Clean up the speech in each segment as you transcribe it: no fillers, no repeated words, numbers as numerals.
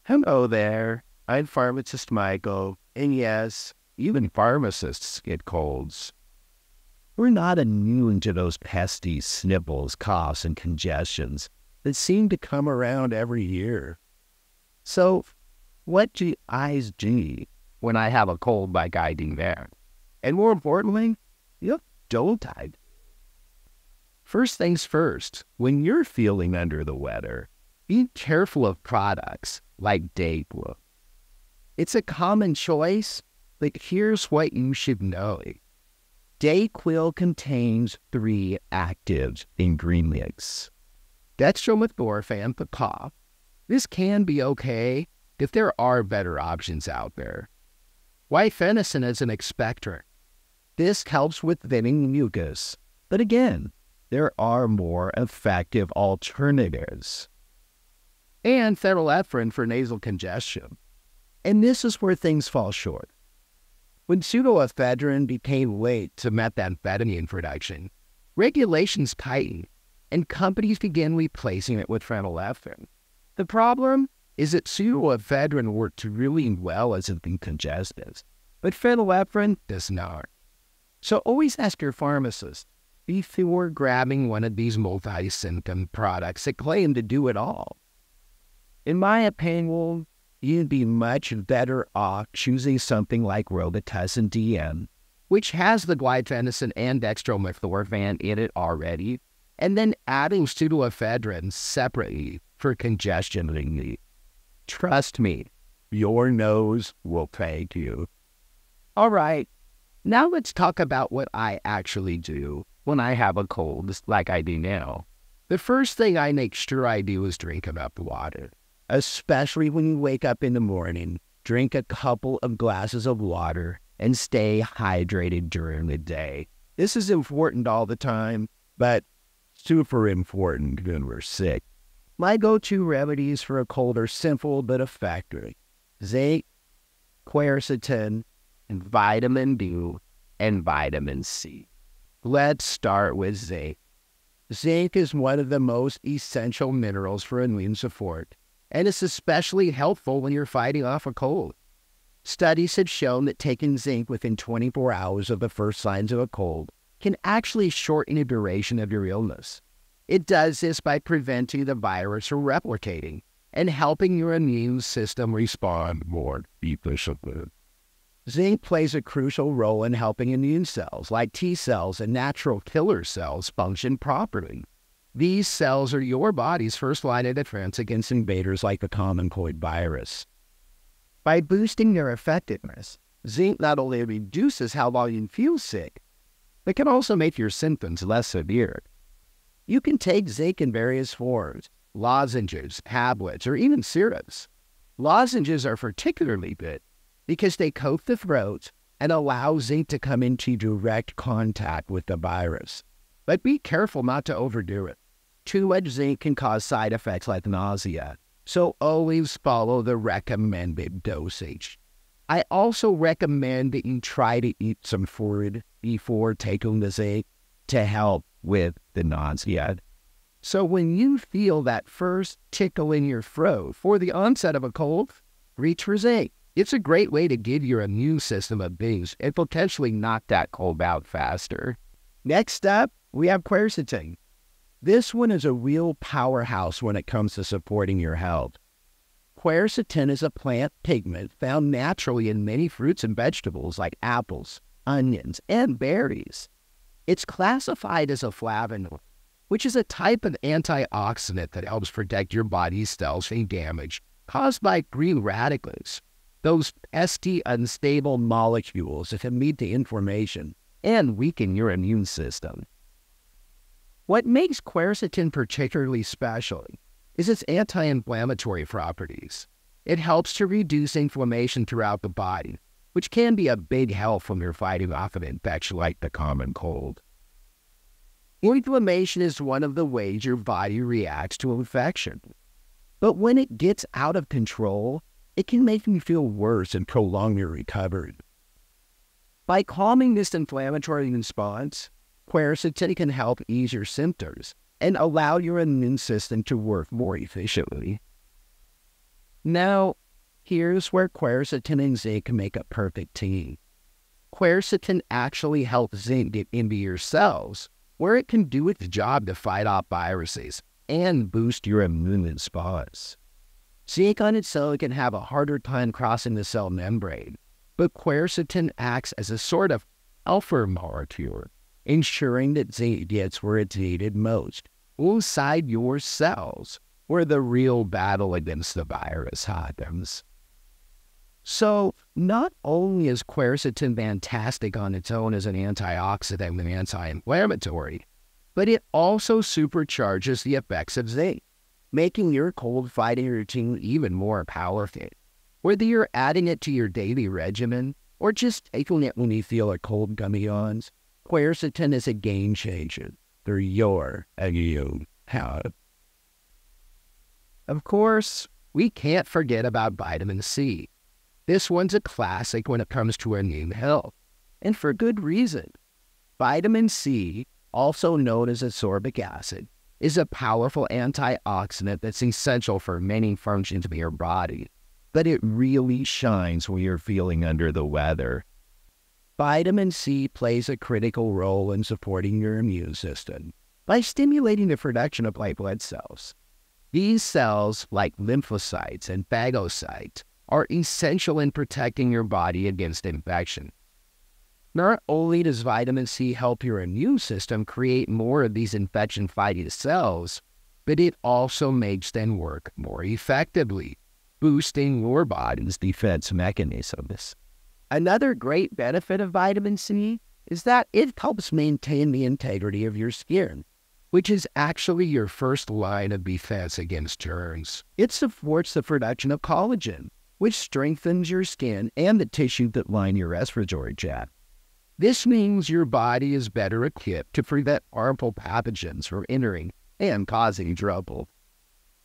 Hello there. I'm Pharmacist Michael, and yes, even pharmacists get colds. We're not immune to those pesky sniffles, coughs, and congestions that seem to come around every year. So, what do I do when I have a cold like I do there? And more importantly, what don't I do? First things first, when you're feeling under the weather, be careful of products like DayQuil. It's a common choice, but here's what you should know. DayQuil contains 3 active ingredients. Dextromethorphan for cough. This can be okay if there are better options out there. Phenylephrine is an expectorant. This helps with thinning mucus, but again, there are more effective alternatives. And phenylephrine for nasal congestion. And this is where things fall short. When pseudoephedrine became linked to methamphetamine production, regulations tightened, and companies began replacing it with phenylephrine. The problem is that pseudoephedrine works really well as a decongestant, but phenylephrine does not. So always ask your pharmacist before grabbing one of these multi-symptom products that claim to do it all. In my opinion, you'd be much better off choosing something like Robitussin DM, which has the guaifenesin and dextromethorphan in it already, and then adding pseudoephedrine separately for congestion relief. Trust me, your nose will thank you. All right, now let's talk about what I actually do when I have a cold like I do now. The first thing I make sure I do is drink enough water. Especially when you wake up in the morning, drink a couple of glasses of water and stay hydrated during the day. This is important all the time, but super important when we're sick. My go-to remedies for a cold are simple but effective. Zinc, quercetin, and vitamin D and vitamin C. Let's start with zinc. Zinc is one of the most essential minerals for immune support, and it's especially helpful when you're fighting off a cold. Studies have shown that taking zinc within 24 hours of the first signs of a cold can actually shorten the duration of your illness. It does this by preventing the virus from replicating and helping your immune system respond more efficiently. Zinc plays a crucial role in helping immune cells, like T cells and natural killer cells, function properly. These cells are your body's first line of defense against invaders like the common cold virus. By boosting their effectiveness, zinc not only reduces how long you feel sick, but can also make your symptoms less severe. You can take zinc in various forms: lozenges, tablets, or even syrups. Lozenges are particularly good because they coat the throat and allow zinc to come into direct contact with the virus. But be careful not to overdo it. Too much zinc can cause side effects like nausea, so always follow the recommended dosage. I also recommend that you try to eat some food before taking the zinc to help with the nausea. So when you feel that first tickle in your throat for the onset of a cold, reach for zinc. It's a great way to give your immune system a boost and potentially knock that cold out faster. Next up, we have quercetin. This one is a real powerhouse when it comes to supporting your health. Quercetin is a plant pigment found naturally in many fruits and vegetables like apples, onions, and berries. It's classified as a flavonoid, which is a type of antioxidant that helps protect your body's cells from damage caused by free radicals, those pesky, unstable molecules that can lead to inflammation and weaken your immune system. What makes quercetin particularly special is its anti-inflammatory properties. It helps to reduce inflammation throughout the body, which can be a big help when you're fighting off an infection like the common cold. Inflammation is one of the ways your body reacts to infection. But when it gets out of control, it can make you feel worse and prolong your recovery. By calming this inflammatory response, quercetin can help ease your symptoms and allow your immune system to work more efficiently. Now, here's where quercetin and zinc make a perfect team. Quercetin actually helps zinc get into your cells, where it can do its job to fight off viruses and boost your immune response. Zinc on its own can have a harder time crossing the cell membrane, but quercetin acts as a sort of alpha molecule, ensuring that zinc gets where it's needed most, inside your cells, where the real battle against the virus happens. So, not only is quercetin fantastic on its own as an antioxidant and anti-inflammatory, but it also supercharges the effects of zinc, making your cold-fighting routine even more powerful. Whether you're adding it to your daily regimen or just taking it when you feel a cold coming on, quercetin is a game changer for your immune health. Of course, we can't forget about vitamin C. This one's a classic when it comes to immune health, and for good reason. Vitamin C, also known as ascorbic acid, is a powerful antioxidant that's essential for many functions of your body, but it really shines when you're feeling under the weather. Vitamin C plays a critical role in supporting your immune system by stimulating the production of white blood cells. These cells, like lymphocytes and phagocytes, are essential in protecting your body against infection. Not only does vitamin C help your immune system create more of these infection-fighting cells, but it also makes them work more effectively, boosting your body's defense mechanisms. Another great benefit of vitamin C is that it helps maintain the integrity of your skin, which is actually your first line of defense against germs. It supports the production of collagen, which strengthens your skin and the tissue that line your respiratory tract. This means your body is better equipped to prevent harmful pathogens from entering and causing trouble.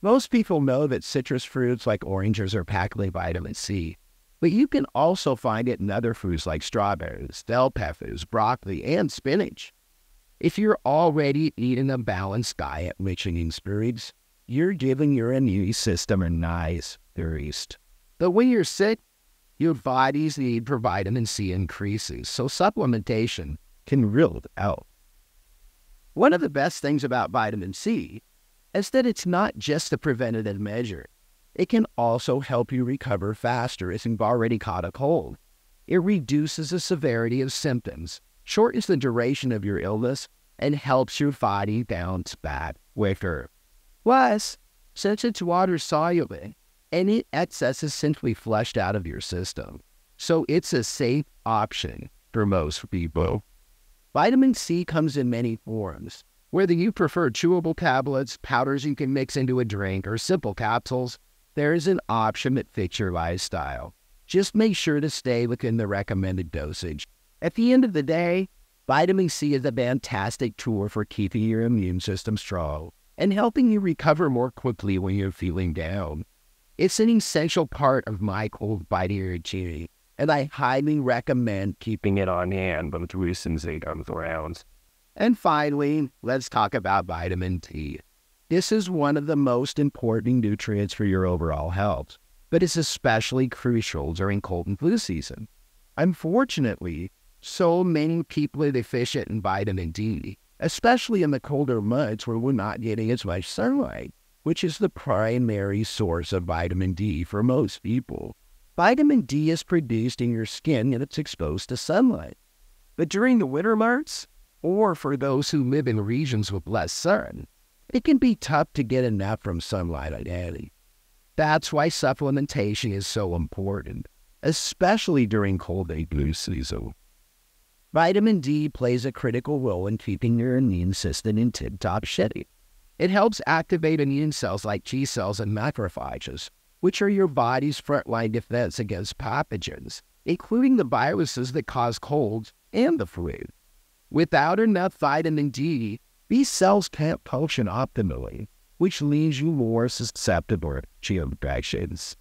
Most people know that citrus fruits like oranges are packed with vitamin C, but you can also find it in other foods like strawberries, bell peppers, broccoli, and spinach. If you're already eating a balanced diet rich in these foods, you're giving your immune system a nice boost. But when you're sick, your body's need for vitamin C increases, so supplementation can really help. One of the best things about vitamin C is that it's not just a preventative measure. It can also help you recover faster if you've already caught a cold. It reduces the severity of symptoms, shortens the duration of your illness, and helps your body bounce back quicker. Plus, since it's water-soluble, any excess is simply flushed out of your system, so it's a safe option for most people. Vitamin C comes in many forms. Whether you prefer chewable tablets, powders you can mix into a drink, or simple capsules, there is an option that fits your lifestyle. Just make sure to stay within the recommended dosage. At the end of the day, vitamin C is a fantastic tool for keeping your immune system strong and helping you recover more quickly when you're feeling down. It's an essential part of my cold fighting routine, and I highly recommend keeping it on hand when recent zinc comes around. And finally, let's talk about vitamin D. This is one of the most important nutrients for your overall health, but it's especially crucial during cold and flu season. Unfortunately, so many people are deficient in vitamin D, especially in the colder months where we're not getting as much sunlight, which is the primary source of vitamin D for most people. Vitamin D is produced in your skin when it's exposed to sunlight. But during the winter months, or for those who live in regions with less sun, it can be tough to get enough from sunlight daily. That's why supplementation is so important, especially during cold and flu season. Vitamin D plays a critical role in keeping your immune system in tip-top shape. It helps activate immune cells like T cells and macrophages, which are your body's frontline defense against pathogens, including the viruses that cause colds and the flu. Without enough vitamin D, these cells can't function optimally, which leaves you more susceptible to infections.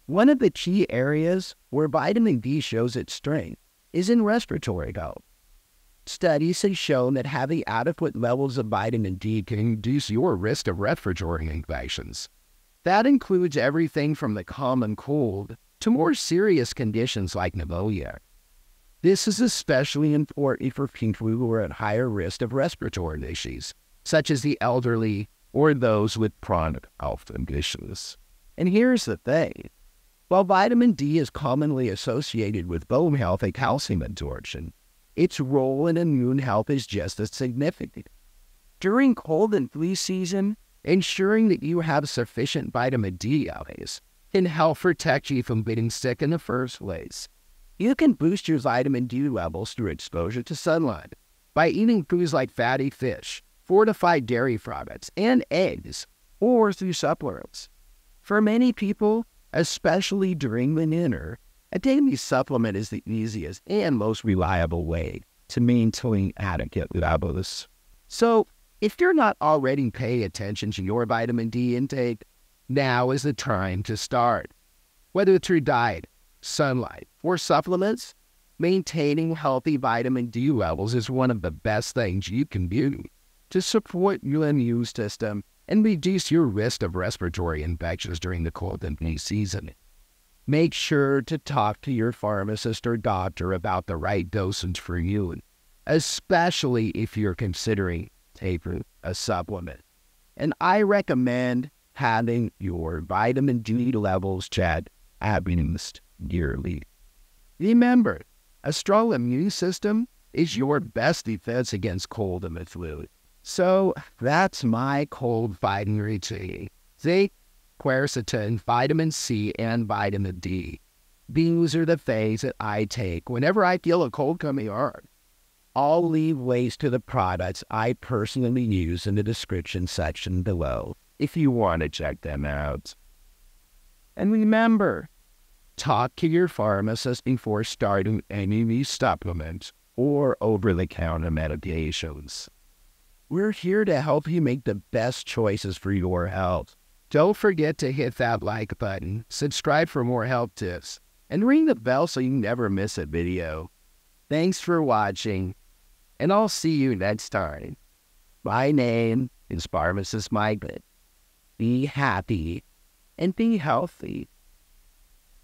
One of the key areas where vitamin D shows its strength is in respiratory health. Studies have shown that having adequate levels of vitamin D can reduce your risk of respiratory infections. That includes everything from the common cold to more serious conditions like pneumonia. This is especially important for people who are at higher risk of respiratory issues, such as the elderly or those with chronic health conditions. And here's the thing. While vitamin D is commonly associated with bone health and calcium absorption, its role in immune health is just as significant. During cold and flu season, ensuring that you have sufficient vitamin D always can help protect you from getting sick in the first place. You can boost your vitamin D levels through exposure to sunlight by eating foods like fatty fish, fortified dairy products, and eggs, or through supplements. For many people, especially during the winter, a daily supplement is the easiest and most reliable way to maintain adequate levels. So, if you're not already paying attention to your vitamin D intake, now is the time to start. Whether through diet, sunlight, or supplements, maintaining healthy vitamin D levels is one of the best things you can do to support your immune system and reduce your risk of respiratory infections during the cold and flu season. Make sure to talk to your pharmacist or doctor about the right dosage for you, especially if you're considering taking a supplement. And I recommend having your vitamin D levels checked at least yearly. Remember, a strong immune system is your best defense against cold and the flu. So that's my cold fighting routine. Zinc, quercetin, vitamin C, and vitamin D. These are the things that I take whenever I feel a cold coming on. I'll leave links to the products I personally use in the description section below if you want to check them out. And remember, talk to your pharmacist before starting any of these supplements or over-the-counter medications. We're here to help you make the best choices for your health. Don't forget to hit that like button, subscribe for more health tips, and ring the bell so you never miss a video. Thanks for watching, and I'll see you next time. My name is Pharmacist Michael. Be happy and be healthy.